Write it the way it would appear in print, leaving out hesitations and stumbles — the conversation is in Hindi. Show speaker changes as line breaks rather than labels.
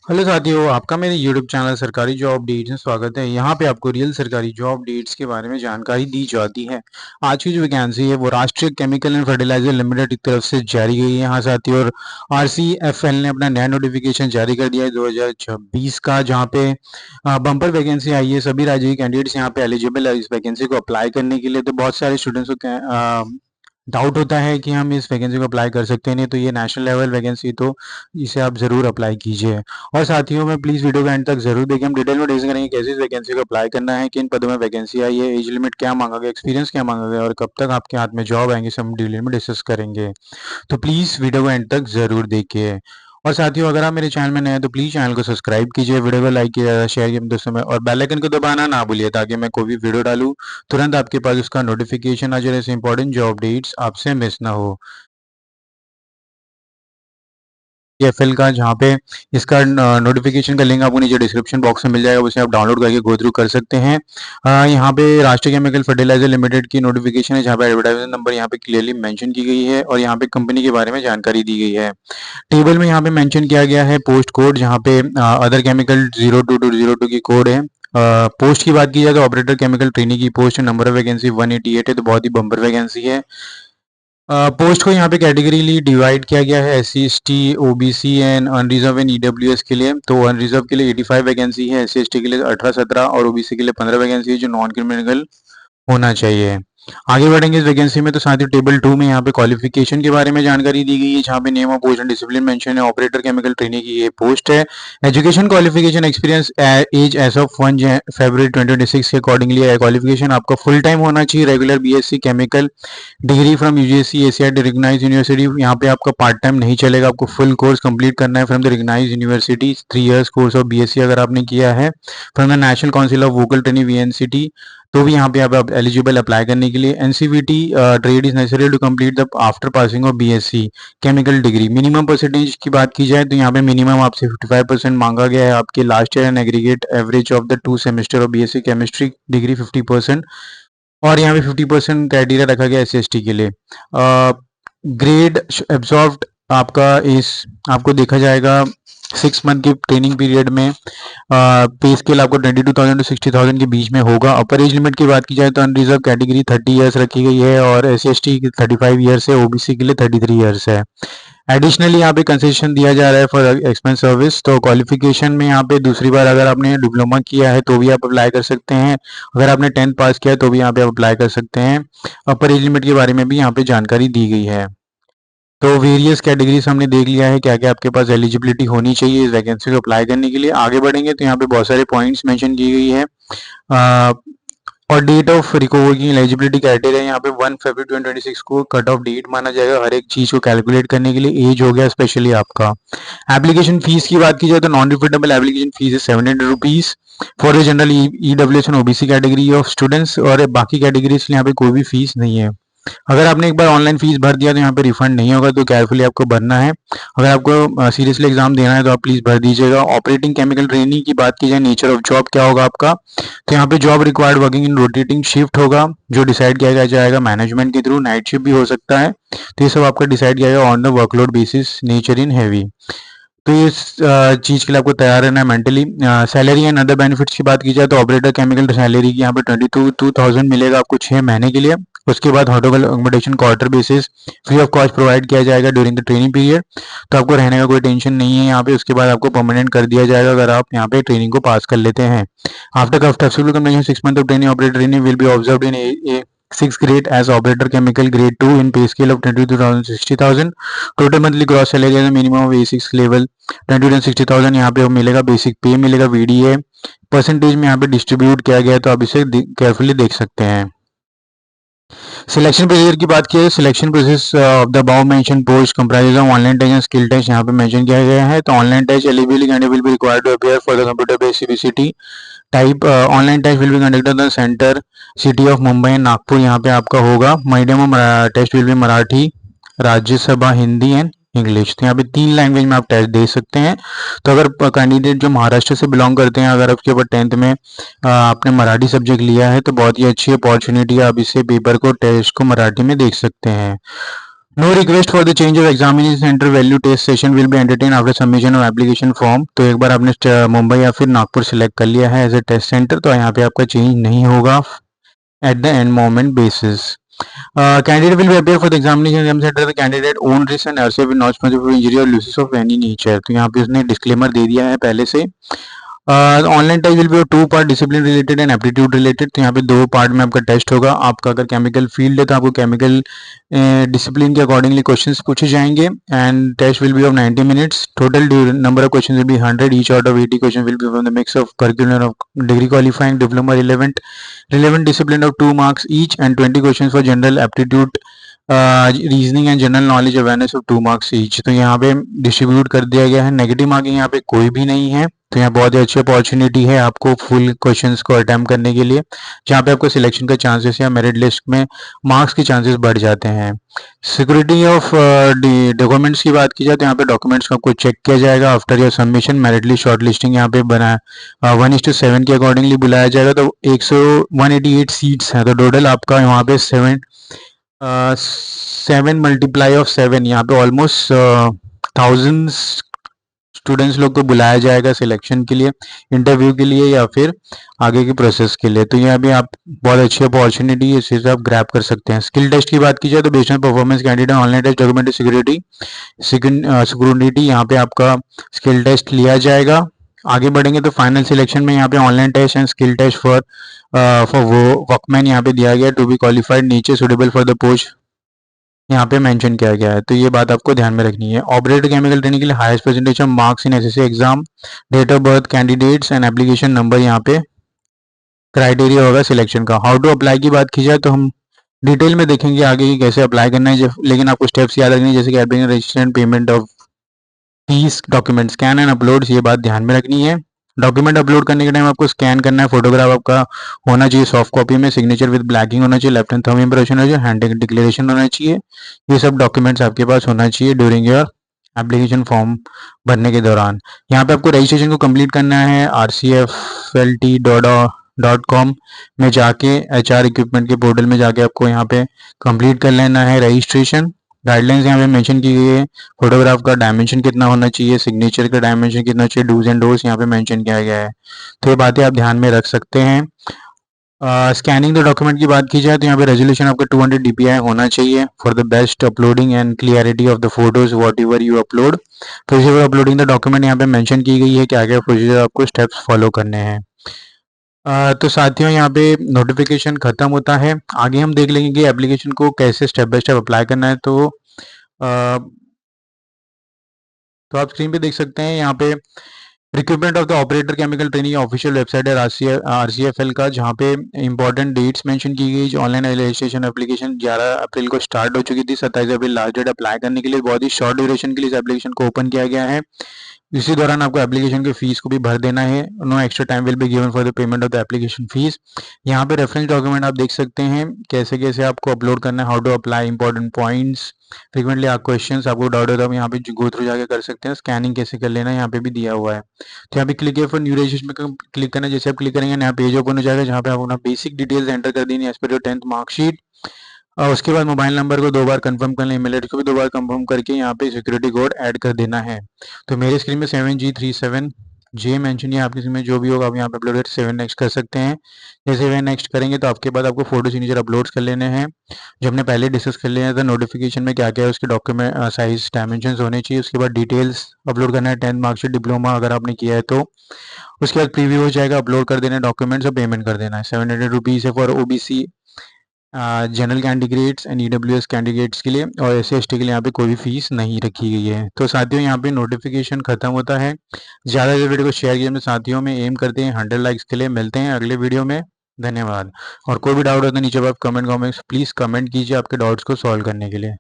हेलो साथियों, आपका मेरे यूट्यूब चैनल सरकारी जॉब डेट्स में स्वागत है। यहाँ पे आपको रियल सरकारी जॉब डेट्स के बारे में जानकारी दी जाती है। आज की जो वैकेंसी है वो राष्ट्रीय केमिकल एंड फर्टिलाइजर लिमिटेड की तरफ से जारी गई है यहाँ साथियों। और आरसीएफएल ने अपना नया नोटिफिकेशन जारी कर दिया है 2026 का, जहाँ पे बम्पर वैकेंसी आई है। सभी राज्य के कैंडिडेट्स यहाँ पे एलिजिबल है इस वैकेंसी को अप्लाई करने के लिए। तो बहुत सारे स्टूडेंट्स को डाउट होता है कि हम इस वैकेंसी को अप्लाई कर सकते हैं नहीं, तो ये नेशनल लेवल वैकेंसी, तो इसे आप ज़रूर अप्लाई कीजिए। और साथियों में प्लीज़ वीडियो के एंड तक जरूर देखिए। हम डिटेल में डिस्कस करेंगे कैसे इस वैकेंसी को अप्लाई करना है, किन पदों में वैकेंसी आई है, एज लिमिट क्या मांगा गया, एक्सपीरियंस क्या मांगा गया और कब तक आपके हाथ में जॉब आएंगे, सब हम डिटेल में डिस्कस करेंगे। तो प्लीज़ वीडियो को एंड तक ज़रूर देखिए। और साथियों, अगर आप मेरे चैनल में नए हैं तो प्लीज़ चैनल को सब्सक्राइब कीजिए, वीडियो को लाइक कीजिए, शेयर कीजिए अपने दोस्तों में, और बेल आइकन को दबाना ना भूलिए ताकि मैं कोई भी वीडियो डालूँ तुरंत आपके पास उसका नोटिफिकेशन आ जाए, ऐसे इंपॉर्टेंट जॉब डेट्स आपसे मिस ना हो। एफएल का, जहाँ पे इसका नोटिफिकेशन का लिंक आपको नीचे डिस्क्रिप्शन बॉक्स में मिल जाएगा, उसे आप डाउनलोड करके गो थ्रू कर सकते हैं। यहाँ पे राष्ट्रीय केमिकल फर्टिलाइजर लिमिटेड की नोटिफिकेशन है, जहाँ पे एडवर्टाइजमेंट नंबर यहाँ पे क्लियरली मेंशन की गई है और यहाँ पे कंपनी के बारे में जानकारी दी गई है। टेबल में यहाँ पे मेंशन किया गया है पोस्ट कोड, जहाँ पे अदर केमिकल 02202 की कोड है। पोस्ट की बात की जाए तो ऑपरेटर केमिकल ट्रेनी की पोस्ट है। नंबर ऑफ वैकेंसी 188 है, तो बहुत ही बम्पर वैकेंसी है। पोस्ट को यहाँ पे कैटेगरीली डिवाइड किया गया है, S C S T O B C and unreserved and EWS के लिए। तो अनरिजर्व के लिए 85 वैकेंसी है, एस सी एस टी के लिए 18-17 और ओबीसी के लिए 15 वैकेंसी है, जो नॉन क्रिमिनल होना चाहिए। आगे बढ़ेंगे इस वैकेंसी में, तो साथ ही टेबल 2 में यहाँ पे क्वालिफिकेशन के बारे में जानकारी दी गई है, जहाँ पे name of post and discipline mention है। ऑपरेटर केमिकल ट्रेनिंग की ये पोस्ट है। Education qualification experience age age of 1 फरवरी 2026 के अकॉर्डिंगली क्वालिफिकेशन आपका फुल टाइम होना चाहिए। Regular BSc chemical degree from UGC एशियाड रिकग्नाइज यूनिवर्सिटी। यहाँ पे आपका पार्ट टाइम नहीं चलेगा, आपको फुल कोर्स कंप्लीट करना है from the recognise university. 3 years course of BSc अगर आपने किया है from the national council of vocal training VNCT, तो भी यहाँ पे आप एलिजिबल अप्लाई करने के लिए। NCVT trade is necessary to complete the after passing of BSc chemical degree. Minimum percentage की बात की जाए तो यहाँ पे मिनिमम आपसे 55% मांगा गया है। आपके last year and aggregate average of the 2 semester of BSc chemistry degree 50%, और यहाँ पे 50% क्राइटेरिया रखा गया एस सी के लिए। ग्रेड एब्जॉर्ब्ड आपका इस आपको देखा जाएगा 6 मंथ की ट्रेनिंग पीरियड में। पे स्केल आपको 22,000 टू 60,000 के बीच में होगा। अपर एज लिमिट की बात की जाए तो अनरिजर्व कैटेगरी 30 इयर्स रखी गई है, और एस सी की 35 ईयर्स है, ओबीसी के लिए 33 ईयर्स है। एडिशनली यहाँ पे कंसेशन दिया जा रहा है फॉर एक्सपेंस सर्विस। तो क्वालिफिकेशन में यहाँ पे दूसरी बार अगर आपने डिप्लोमा किया है तो भी आप अप्लाई कर सकते हैं। अगर आपने 10th पास किया है तो भी यहाँ पे आप अप्लाई कर सकते हैं। अपर एज लिमिट के बारे में भी यहाँ पे जानकारी दी गई है। तो वेरियस कैटेगरीज हमने देख लिया है क्या क्या आपके पास एलिजिबिलिटी होनी चाहिए इस वैकेंसी को अप्लाई करने के लिए। आगे बढ़ेंगे तो यहाँ पे बहुत सारे पॉइंट्स मेंशन की गई है। और date of recording eligibility criteria यहाँ पे 1 फरवरी 2026 को कट ऑफ डेट माना जाएगा हर एक चीज को कैलकुलेट करने के लिए। एज हो गया स्पेशली आपका। एप्लीकेशन फीस की बात की जाए तो नॉन रिफंडेबल एप्लीकेशन फीस है 700 rupees for the general EWS and OBC category of students, और बाकी कैटेगरीज के लिए यहाँ पे कोई भी फीस नहीं है। अगर आपने एक बार ऑनलाइन फीस भर दिया तो यहाँ पे रिफंड नहीं होगा, तो केयरफुली आपको भरना है। अगर आपको सीरियसली एग्जाम देना है तो आप प्लीज भर दीजिएगा। ऑपरेटिंग केमिकल ट्रेनिंग की बात की जाए, नेचर ऑफ जॉब क्या होगा आपका, तो यहाँ पे job required working in rotating shift होगा, जो डिसाइड किया जाएगा मैनेजमेंट के थ्रू। नाइट शिफ्ट भी हो सकता है, तो ये सब आपका डिसाइड किया जाएगा on the workload basis, nature in heavy. तो इस चीज़ के लिए आपको तैयार रहना है mentally. Salary and other benefits की बात की जाए तो ऑपरेटर केमिकल सैलरी की यहाँ पे 22,000 मिलेगा आपको 6 महीने के लिए। उसके बाद hotel accommodation quarter basis free of cost provide किया जाएगा ड्यूरिंग द ट्रेनिंग पीरियड, तो आपको रहने का कोई टेंशन नहीं है यहाँ पे। उसके बाद आपको परमानेंट कर दिया जाएगा अगर आप यहाँ पे ट्रेनिंग को पास कर लेते हैं। After successful completion 6 month of training, operator training will be observed in A 6 grade as operator chemical grade 2 in pay scale of 22,000 60,000। Total monthly gross salary है मिनिमम ऑफ A6 लेवल 22,60,000 यहाँ पे मिलेगा। बेसिक पे मिलेगा, वीडीए परसेंटेज में यहाँ पे डिस्ट्रीब्यूट किया गया है, तो आप इसे केयरफुली देख सकते हैं। सिलेक्शन प्रोसीजर की बात की है, selection process of the above mention post comprises of online test and skill test यहाँ पे मेंशन किया गया है। तो online test eligibility candidate will be required to appear for the computer based CBCT type. Online test will be conducted the centre city of Mumbai and Nagpur यहाँ पे आपका होगा। Medium of test will be Marathi, Rajyasabha, Hindi and English. तो यहाँ पे 3 लैंग्वेज में आप टेस्ट दे सकते हैं। तो अगर कैंडिडेट जो महाराष्ट्र से बिलोंग करते हैं, अगर आपके ऊपर 10th में आपने मराठी सब्जेक्ट लिया है तो बहुत ही अच्छी अपॉर्चुनिटी है, आप इससे पेपर को टेस्ट को मराठी में देख सकते हैं। No request for the change of examination centre value test session will be entertain after submission of application form. तो एक बार आपने मुंबई या फिर नागपुर सिलेक्ट कर लिया है एज ए टेस्ट सेंटर, तो यहाँ पे आपका चेंज नहीं होगा at the end moment basis. Candidate will be appear for the examination exam center. The candidate own risk and RCF will not responsible for injury or losses of any nature. तो यहाँ पे उसने डिस्क्लेमर दे दिया है पहले से। Online test will be two part, discipline related and aptitude related. तो यहाँ पे दो पार्ट में आपका टेस्ट होगा। आपका अगर केमिकल फील्ड है तो आपको केमिकल डिसिप्लिन के अकॉर्डिंगली क्वेश्चंस पूछे जाएंगे and test will be of 90 minutes. Total number of question will be 100, each out of 80 question will be from the mix of curricular of degree qualifying, diploma relevant discipline of 2 marks each and 20 questions for general aptitude, reasoning and general knowledge awareness of 2 marks each. तो यहाँ पे डिस्ट्रीब्यूट कर दिया गया है। नेगेटिव मार्किंग यहाँ पे कोई भी नहीं है। तो यहाँ बहुत ही अच्छी अपॉर्चुनिटी है आपको फुल क्वेश्चंस को अटेम्प्ट करने के लिए, जहाँ पे आपको सिलेक्शन का चांसेस या मेरिट लिस्ट में मार्क्स के चांसेस बढ़ जाते हैं। सिक्योरिटी ऑफ डॉक्यूमेंट्स की बात की जाए तो यहाँ पे डॉक्यूमेंट्स को आपको चेक किया जाएगा after your submission. Merit list short listing यहाँ पे बना 1:7 के अकॉर्डिंगली बुलाया जाएगा। तो 188 सीट्स हैं, तो टोटल आपका यहाँ पे 7 मल्टीप्लाई ऑफ 7, यहाँ पे ऑलमोस्ट 1000 स्टूडेंट्स लोग को बुलाया जाएगा सिलेक्शन के लिए, इंटरव्यू के लिए या फिर आगे की प्रोसेस के लिए। तो यहाँ भी आप बहुत अच्छी अपॉर्चुनिटी है, इसे आप ग्रैब कर सकते हैं। स्किल टेस्ट की बात की जाए तो based on performance candidate online test documentary security यहाँ पे आपका स्किल टेस्ट लिया जाएगा। आगे बढ़ेंगे तो फाइनल सिलेक्शन में यहाँ पे online test and skill test for वो वर्कमैन यहाँ पे दिया गया टू बी क्वालिफाइड, नीचे सुटेबल फॉर द पोस्ट यहाँ पे मेंशन किया गया है। तो ये बात आपको ध्यान में रखनी है। ऑपरेटर केमिकल ट्रेनिंग के लिए highest percentage of marks in SSC exam, date of birth candidates and application number यहाँ पे क्राइटेरिया होगा सिलेक्शन का। हाउ टू अप्लाई की बात की जाए तो हम डिटेल में देखेंगे आगे कि कैसे अप्लाई करना है, लेकिन आपको स्टेप्स याद रखनी है, जैसे कि application registration, payment of fees, document scan and upload, ये बात ध्यान में रखनी है। डॉक्यूमेंट अपलोड करने के टाइम आपको स्कैन करना है, फोटोग्राफ आपका होना चाहिए सॉफ्ट कॉपी में, सिग्नेचर विद ब्लैकिंग होना चाहिए, लेफ्ट हैंड थंब इंप्रेशन होना चाहिए, हैंड डिक्लेरेशन होना चाहिए। ये सब डॉक्यूमेंट्स आपके पास होना चाहिए ड्यूरिंग योर एप्लीकेशन फॉर्म भरने के दौरान। यहाँ पे आपको रजिस्ट्रेशन को कंप्लीट करना है rcflt.com में जाके, HR इक्विपमेंट के पोर्टल में जाके आपको यहाँ पे कंप्लीट कर लेना है रजिस्ट्रेशन। गाइडलाइंस यहाँ पे मेंशन की गई है, फोटोग्राफ का डायमेंशन कितना होना चाहिए, सिग्नेचर का डायमेंशन कितना चाहिए, डूज एंड डोज यहाँ पे मेंशन किया गया है। तो ये बातें आप ध्यान में रख सकते हैं। स्कैनिंग द डॉक्यूमेंट की बात की जाए तो यहाँ पे रेजोल्यूशन आपका 200 dpi होना चाहिए for the best uploading and clarity of the photos what ever you upload. Procedure for uploading the document यहाँ पे मेंशन की गई है कि आगे प्रोसीजर आपको स्टेप्स फॉलो करने हैं। तो साथियों यहाँ पे नोटिफिकेशन खत्म होता है। आगे हम देख लेंगे कि एप्लीकेशन को कैसे स्टेप बाय स्टेप अप्लाई करना है। तो आप स्क्रीन पे देख सकते हैं यहाँ पे recruitment of the operator chemical training official website है RCFL का, जहाँ पे इंपॉर्टेंट डेट्स मेंशन की गई। ऑनलाइन रजिस्ट्रेशन एप्लीकेशन 11 अप्रैल को स्टार्ट हो चुकी थी, 27 अप्रैल लास्ट डेट अप्लाई करने के लिए। बहुत ही शॉर्ट ड्यूरेशन के लिए इस एप्लीकेशन को ओपन किया गया है। इसी दौरान आपको एप्लीकेशन की फीस को भी भर देना है। No extra time will be given for the payment of the application fees. यहाँ पे रेफरेंस डॉक्यूमेंट आप देख सकते हैं कैसे कैसे आपको अपलोड करना है, how to apply, important points, frequently आप क्वेश्चंस, आपको डाउट होता है यहाँ पे गो थ्रू जाके कर सकते हैं। स्कैनिंग कैसे कर लेना है यहाँ पे भी दिया हुआ है। तो यहाँ पे क्लिक है फॉर न्यू रजिस्ट्रेशन में क्लिक करना है। जैसे आप क्लिक करेंगे यहाँ पेज ओपन हो जाएगा, जहाँ पे आप अपना बेसिक डिटेल्स एंटर कर देनी है as per your 10th marksheet. और उसके बाद मोबाइल नंबर को 2 बार कंफर्म कर लें, ईमेल एड्रेस को भी 2 बार कंफर्म करके यहाँ पे सिक्योरिटी कोड ऐड कर देना है। तो मेरे स्क्रीन में 7G37J मेंशन है, आपकी स्क्रीन में जो भी होगा आप यहाँ पे अपलोड 7 नेक्स्ट कर सकते हैं। जैसे 7 नेक्स्ट करेंगे तो आपके बाद आपको फोटो सिग्नेचर अपलोड कर लेने हैं, जो हमने पहले डिस्कस कर लिया था नोटिफिकेशन में क्या क्या है, उसके डॉक्यूमेंट साइज डायमेंशन होने चाहिए। उसके बाद डिटेल्स अपलोड करना है, 10th मार्कशीट, डिप्लोमा अगर आपने किया है तो। उसके बाद प्रीव्यू हो जाएगा, अपलोड कर देना है डॉक्यूमेंट्स और पेमेंट कर देना है। 700 रुपीज़ है for OBC general candidates and EWS candidates के लिए, और SC/ST के लिए यहाँ पे कोई भी फीस नहीं रखी गई है। तो साथियों यहाँ पे नोटिफिकेशन खत्म होता है। ज़्यादा से वीडियो को शेयर किया, अपने साथियों में एम करते हैं 100 लाइक्स के लिए। मिलते हैं अगले वीडियो में, धन्यवाद। और कोई भी डाउट होता है नीचे आप कमेंट प्लीज़ कमेंट कीजिए आपके डाउट्स को सॉल्व करने के लिए।